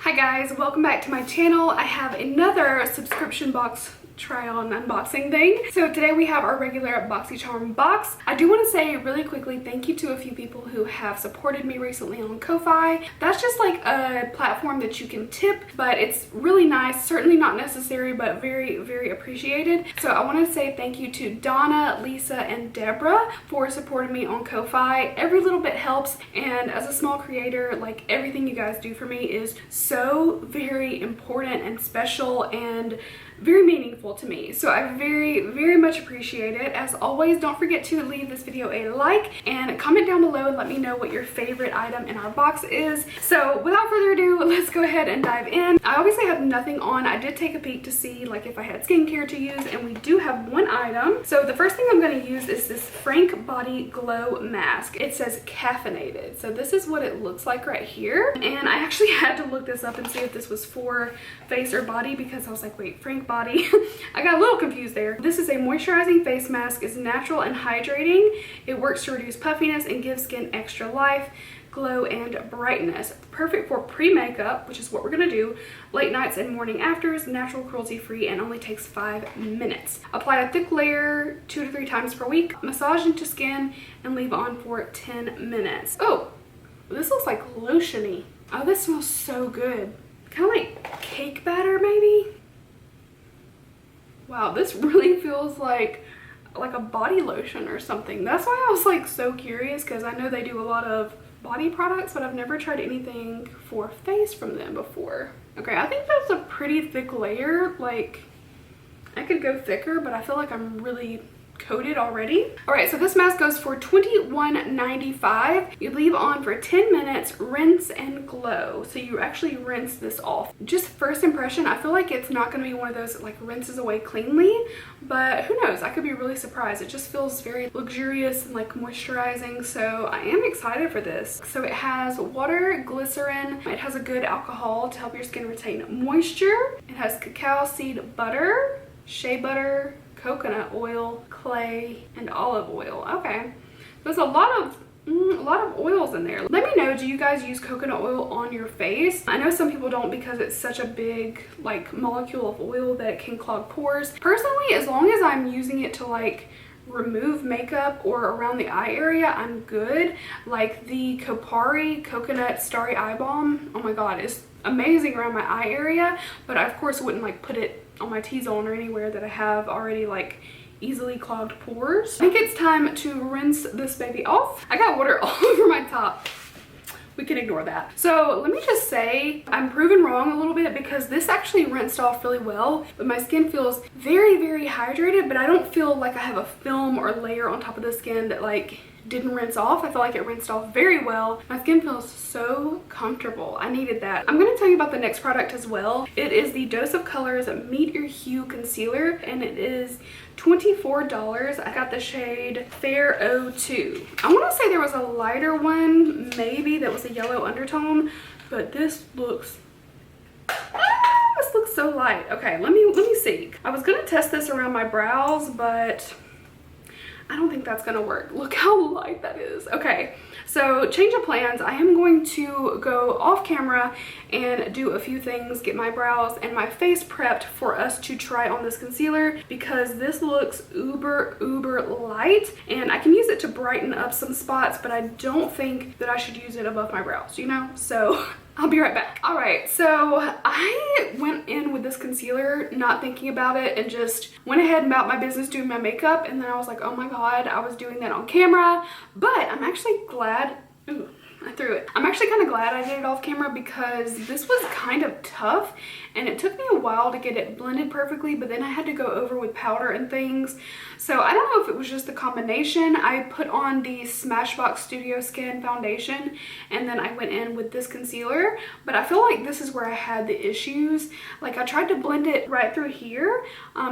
Hi guys, welcome back to my channel. I have another subscription box try-on unboxing thing. So today we have our regular Boxycharm box. I do want to say really quickly thank you to a few people who have supported me recently on Ko-Fi. That's just like a platform that you can tip, but it's really nice. Certainly not necessary, but very, very appreciated. So I want to say thank you to Donna, Lisa, and Deborah for supporting me on Ko-Fi. Every little bit helps, and as a small creator, like everything you guys do for me is so very important and special and very meaningful to me. So I very, very much appreciate it. As always, don't forget to leave this video a like and comment down below and let me know what your favorite item in our box is. So without further ado, let's go ahead and dive in. I obviously have nothing on. I did take a peek to see like if I had skincare to use, and we do have one item. So the first thing I'm going to use is this Frank Body Glow Mask. It says caffeinated. So this is what it looks like right here. And I actually had to look this up and see if this was for face or body, because I was like, wait, Frank Body? I got a little confused there. This is a moisturizing face mask. It's natural and hydrating. It works to reduce puffiness and give skin extra life, glow, and brightness. Perfect for pre-makeup, which is what we're gonna do, late nights and morning afters, natural, cruelty-free, and only takes 5 minutes. Apply a thick layer 2 to 3 times per week, massage into skin, and leave on for 10 minutes. Oh, this looks like lotiony. Oh, this smells so good. Kind of like cake batter, maybe? Wow, this really feels like a body lotion or something. That's why I was like so curious, because I know they do a lot of body products, but I've never tried anything for face from them before. Okay, I think that's a pretty thick layer. Like, I could go thicker, but I feel like I'm really coated already. All right, so this mask goes for $21.95. You leave on for 10 minutes, rinse and glow. So you actually rinse this off. Just first impression, I feel like it's not going to be one of those that like rinses away cleanly, but who knows, I could be really surprised. It just feels very luxurious and like moisturizing, so I am excited for this. So it has water, glycerin, it has a good alcohol to help your skin retain moisture. It has cacao seed butter, shea butter, coconut oil, clay, and olive oil. Okay, there's a lot of oils in there. Let me know, do you guys use coconut oil on your face? I know some people don't, because it's such a big like molecule of oil that it can clog pores. Personally, as long as I'm using it to like remove makeup or around the eye area, I'm good. Like the Kopari Coconut Starry Eye Balm, oh my god, it's amazing around my eye area, but I of course wouldn't like put it on my T-zone or anywhere that I have already like easily clogged pores. I think it's time to rinse this baby off. I got water all over my top. We can ignore that. So let me just say I'm proven wrong a little bit, because this actually rinsed off really well, but my skin feels very, very hydrated, but I don't feel like I have a film or layer on top of the skin that like didn't rinse off. I feel like it rinsed off very well. My skin feels so comfortable. I needed that. I'm going to tell you about the next product as well. It is the Dose of Colors Meet Your Hue Concealer, and it is $24. I got the shade Fair 02. I want to say there was a lighter one, maybe, that was a yellow undertone, but this looks this looks so light. Okay, let me see. I was gonna test this around my brows, but I don't think that's gonna work. Look how light that is. Okay, so change of plans. I am going to go off camera and do a few things, get my brows and my face prepped for us to try on this concealer, because this looks uber light, and I can use it to brighten up some spots, but I don't think that I should use it above my brows, you know? So I'll be right back. All right, so I went in with this concealer not thinking about it and just went ahead and about my business doing my makeup, and then I was like, oh my god, I was doing that on camera. But I'm actually glad, ooh, I threw it. I'm actually kind of glad I did it off camera, because this was kind of tough and it took me a while to get it blended perfectly, but then I had to go over with powder and things. So I don't know if it was just the combination. I put on the Smashbox Studio Skin foundation, and then I went in with this concealer, but I feel like this is where I had the issues. Like, I tried to blend it right through here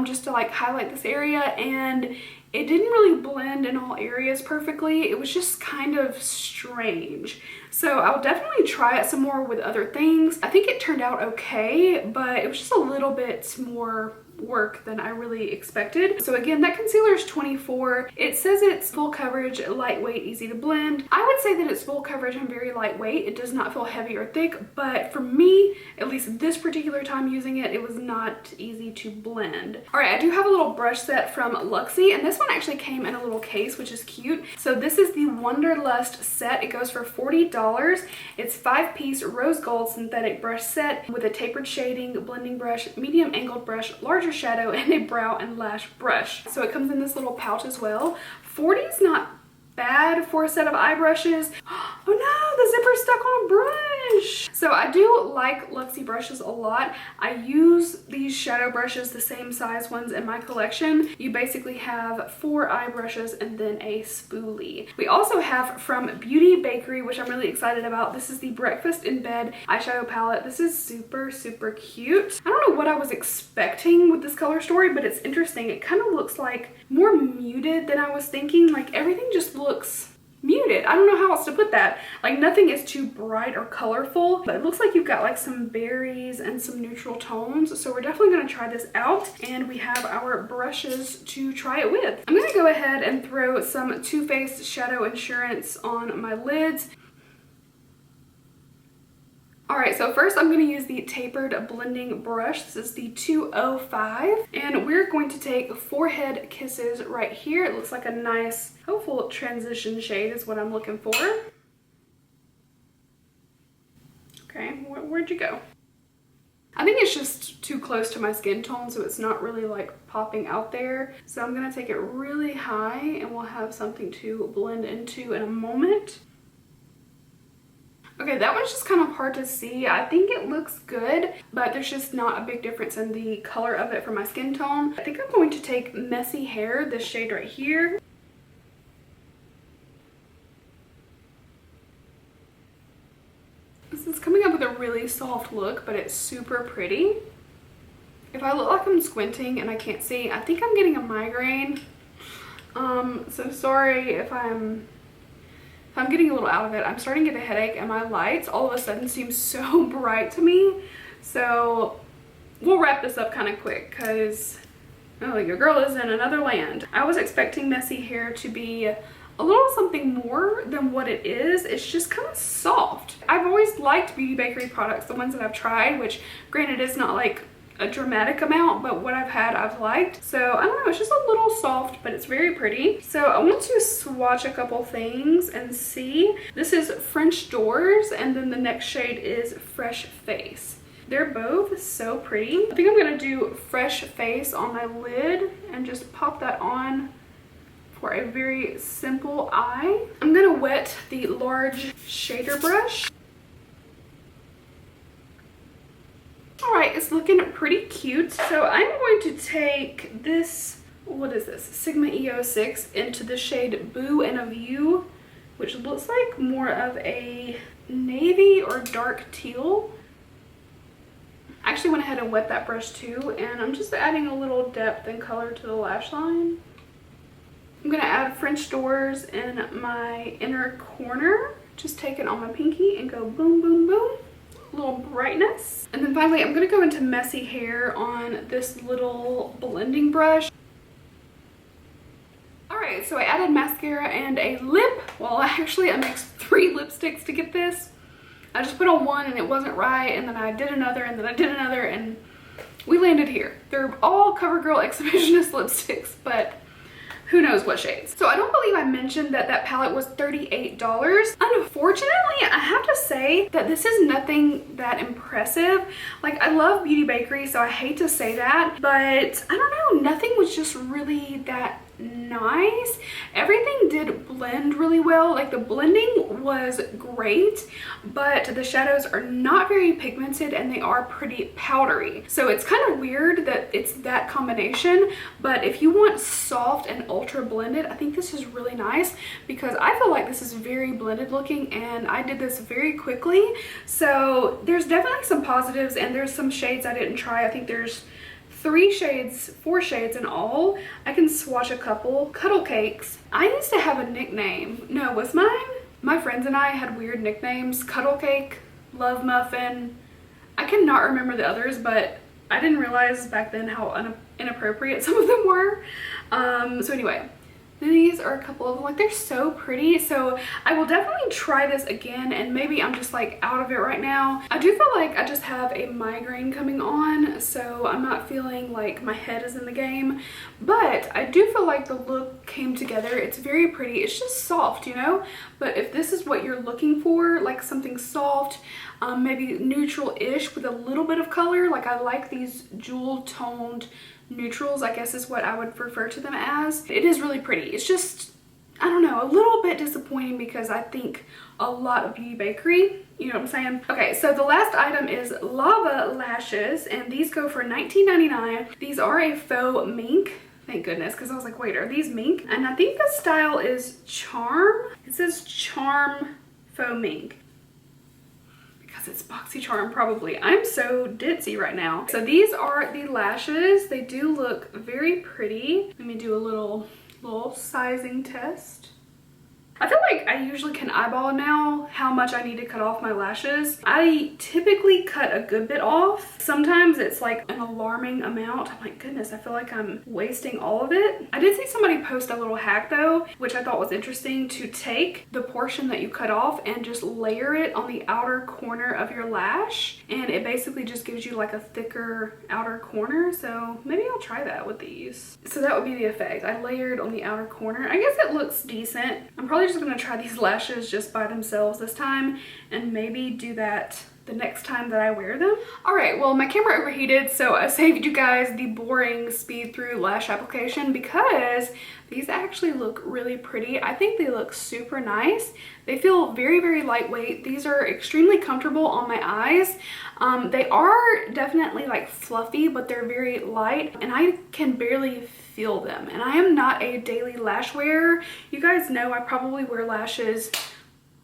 just to like highlight this area, and it didn't really blend in all areas perfectly. It was just kind of strange. So I'll definitely try it some more with other things. I think it turned out okay, but it was just a little bit more work than I really expected. So again, that concealer is $24. It says it's full coverage, lightweight, easy to blend. I would say that it's full coverage and very lightweight. It does not feel heavy or thick, but for me, at least this particular time using it, it was not easy to blend. All right, I do have a little brush set from Luxie, and this one actually came in a little case, which is cute. So this is the Wanderlust set. It goes for $40. It's 5-piece rose gold synthetic brush set with a tapered shading, blending brush, medium angled brush, larger shadow, and a brow and lash brush. So it comes in this little pouch as well. 40 is not bad for a set of eye brushes. Oh no, the zipper's stuck on a brush. So I do like Luxie brushes a lot. I use these shadow brushes, the same size ones in my collection. You basically have 4 eye brushes and then a spoolie. We also have from Beauty Bakery, which I'm really excited about. This is the Breakfast in Bed eyeshadow palette. This is super, super cute. I don't know what I was expecting with this color story, but it's interesting. It kind of looks like more muted than I was thinking. Like everything just looks muted. I don't know how else to put that. Like nothing is too bright or colorful, but it looks like you've got like some berries and some neutral tones. So we're definitely going to try this out, and we have our brushes to try it with. I'm going to go ahead and throw some Too Faced Shadow Insurance on my lids. Alright, so first I'm going to use the tapered blending brush. This is the 205, and we're going to take Forehead Kisses right here. It looks like a nice, hopeful transition shade is what I'm looking for. Okay, where'd you go? I think it's just too close to my skin tone, so it's not really like popping out there. So I'm going to take it really high, and we'll have something to blend into in a moment. Okay, that one's just kind of hard to see. I think it looks good, but there's just not a big difference in the color of it for my skin tone. I think I'm going to take Messy Hair, this shade right here. This is coming up with a really soft look, but it's super pretty. If I look like I'm squinting and I can't see, I think I'm getting a migraine. So sorry if I'm getting a little out of it. I'm starting to get a headache, and my lights all of a sudden seem so bright to me. So we'll wrap this up kind of quick because, oh, your girl is in another land. I was expecting Messy Hair to be a little something more than what it is. It's just kind of soft. I've always liked Beauty Bakery products, the ones that I've tried, which granted is not like a dramatic amount, but what I've had I've liked. So I don't know, it's just a little soft, but it's very pretty. So I want to swatch a couple things and see. This is French Doors, and then the next shade is Fresh Face. They're both so pretty. I think I'm gonna do Fresh Face on my lid and just pop that on for a very simple eye. I'm gonna wet the large shader brush. Alright, it's looking pretty cute. So I'm going to take this, what is this, Sigma EO6 into the shade Boo and a View, which looks like more of a navy or dark teal. I actually went ahead and wet that brush too, and I'm just adding a little depth and color to the lash line. I'm going to add French Doors in my inner corner. Just take it on my pinky and go boom, boom, boom. Little brightness. And then finally I'm going to go into Messy Hair on this little blending brush. Alright, so I added mascara and a lip. Well, actually I mixed 3 lipsticks to get this. I just put on one and it wasn't right, and then I did another, and then I did another, and we landed here. They're all CoverGirl Exhibitionist lipsticks, but who knows what shades. So I don't believe I mentioned that that palette was $38. Unfortunately, I have to say that this is nothing that impressive. Like, I love Beauty Bakery, so I hate to say that, but I don't know, nothing was just really that nice. Everything did blend really well. Like, the blending was great, but the shadows are not very pigmented and they are pretty powdery. So it's kind of weird that it's that combination, but if you want soft and ultra blended, I think this is really nice because I feel like this is very blended looking, and I did this very quickly. So there's definitely some positives, and there's some shades I didn't try. I think there's 4 shades in all. I can swatch a couple. Cuddle Cakes. I used to have a nickname. No, was mine? My friends and I had weird nicknames. Cuddle Cake, Love Muffin. I cannot remember the others, but I didn't realize back then how inappropriate some of them were. So anyway, these are a couple of them. Like, they're so pretty. So I will definitely try this again, and maybe I'm just like out of it right now. I do feel like I just have a migraine coming on, so I'm not feeling like my head is in the game, but I do feel like the look came together. It's very pretty. It's just soft, you know, but if this is what you're looking for, like something soft, maybe neutral-ish with a little bit of color, like I like these jewel toned neutrals, I guess is what I would refer to them as. It is really pretty. It's just, I don't know, a little bit disappointing because I think a lot of Beauty Bakery, you know what I'm saying? Okay, so the last item is Lava Lashes, and these go for $19.99. These are a faux mink. Thank goodness, because I was like, wait, are these mink? And I think the style is Charm. It says Charm Faux Mink. It's Boxycharm probably. I'm so ditzy right now. So these are the lashes. They do look very pretty. Let me do a little sizing test. I feel like I usually can eyeball now how much I need to cut off my lashes. I typically cut a good bit off. Sometimes it's like an alarming amount. I'm like, goodness, I feel like I'm wasting all of it. I did see somebody post a little hack though, which I thought was interesting, to take the portion that you cut off and just layer it on the outer corner of your lash. And it basically just gives you like a thicker outer corner. So maybe I'll try that with these. So that would be the effect. I layered on the outer corner. I guess it looks decent. I'm probably just gonna try these lashes just by themselves this time, and maybe do that the next time that I wear them. All right, well, my camera overheated, so I saved you guys the boring speed through lash application because these actually look really pretty. I think they look super nice. They feel very, very lightweight. These are extremely comfortable on my eyes. They are definitely like fluffy, but they're very light, and I can barely feel them. And I am not a daily lash wearer. You guys know I probably wear lashes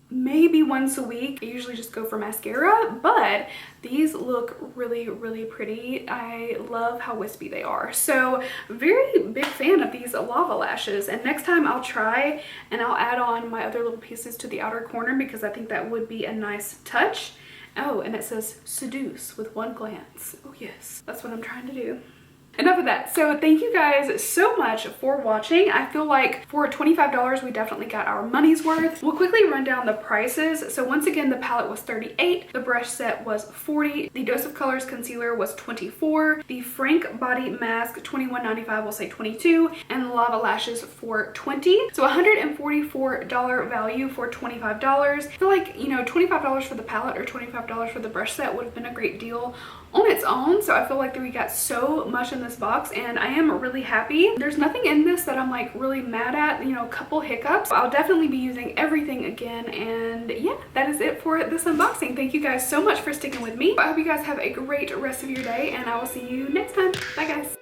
maybe once a week. I usually just go for mascara, but these look really, really pretty. I love how wispy they are. So very big fan of these lava lashes, and next time I'll try and I'll add on my other little pieces to the outer corner because I think that would be a nice touch. Oh, and it says seduce with one glance. Oh yes, that's what I'm trying to do. Enough of that. So thank you guys so much for watching. I feel like for $25 we definitely got our money's worth. We'll quickly run down the prices. So once again, the palette was $38, the brush set was $40, the Dose of Colors concealer was $24, the Frank body mask $21.95, we'll say $22, and the lava lashes for $20. So $144 value for $25. I feel like, you know, $25 for the palette or $25 for the brush set would have been a great deal on its own. So I feel like that we got so much in this box, and I am really happy. There's nothing in this that I'm like really mad at, you know, a couple hiccups. I'll definitely be using everything again, and yeah, that is it for this unboxing. Thank you guys so much for sticking with me. I hope you guys have a great rest of your day, and I will see you next time. Bye guys.